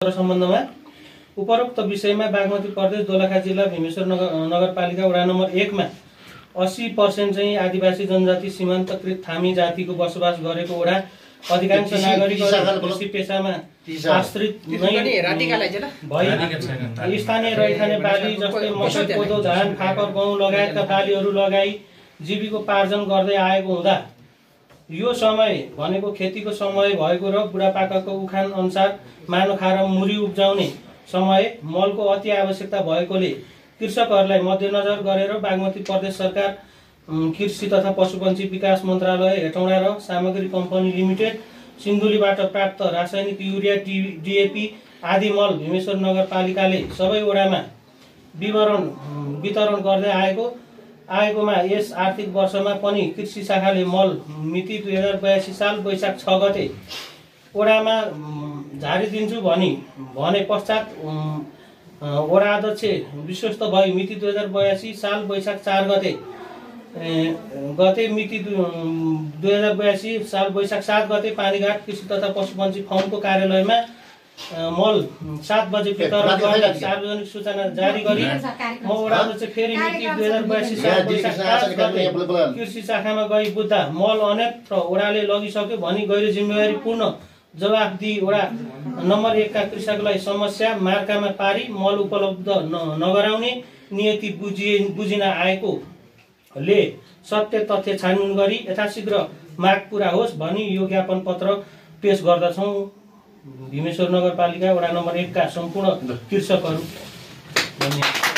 सम्बन्धमा उपरोक्त विषयमा बागमती प्रदेश दोलखा जिल्ला भीमेश्वर नगरपालिका वडा नम्बर 1 मा 80% चाहिँ आदिवासी जनजाति सीमान्तकृत थामी जातिको बसोबास गरेको वडा अधिकांश नागरिकहरू कृषि पेशामा आश्रित नै भई स्थानीय रैथाने बाली जस्तै मकै कोदो धान फापर गहुँ लगायतका बालीहरू लगाई जीविकोपार्जन गर्दै आएको हुँदा यो समय भनेको खेतीको समय भएको र बुढापाकाको उखान अनुसार मानो खाएर मुरी उब्जाउने समय मलको अति आवश्यकता भएकोले कृषकहरूलाई मध्यनजर गरेर बागमती प्रदेश सरकार कृषि तथा पशुपन्छी विकास मन्त्रालय हेटौँडा र सामग्री कम्पनी लिमिटेड सिन्धुलीबाट प्राप्त रासायनिक युरिया डिएपी आदि मल भीमेश्वर नगरपालिकाले सबै वडामा वितरण गर्दै आएकोमा यस आर्थिक वर्षमा पनि कृषि शाखाले मल मिति 2082 साल वैशाख 6 गते वडामा झारिदिन्छु भने पश्चात वडा अध्यक्ष विश्वस्त भई मिति 2082 साल वैशाख 4 गते मिति 2082 साल वैशाख 7 गते पानीघाट कृषि तथा पशुपन्छी फार्मको कार्यालयमा मल 7 बजे वितरण गर्ने सार्वजनिक सूचना जारी गरी म वडा अध्यक्ष फेरि मिति 2082 साल वैशाख 5 गते कृषि शाखामा गई बुझ्दा मल अन्यत्र वडाले लगिसक्यो भनी गैर जिम्मेवारीपूर्ण जवाफ दिई वडा नम्बर 1 का कृषकलाई समस्या मार्कामा पारी मल उपलब्ध नगराउने नियति बुझिन आएकोले सत्य तथ्य छानबिन गरी यथाशीघ्र माग पूरा होस् भनी यो ज्ञापन पत्र पेश गर्दछौं। भीमेश्वर नगरपालिका वडा नम्बर 1 का सम्पूर्ण कृषकहरू धन्यवाद।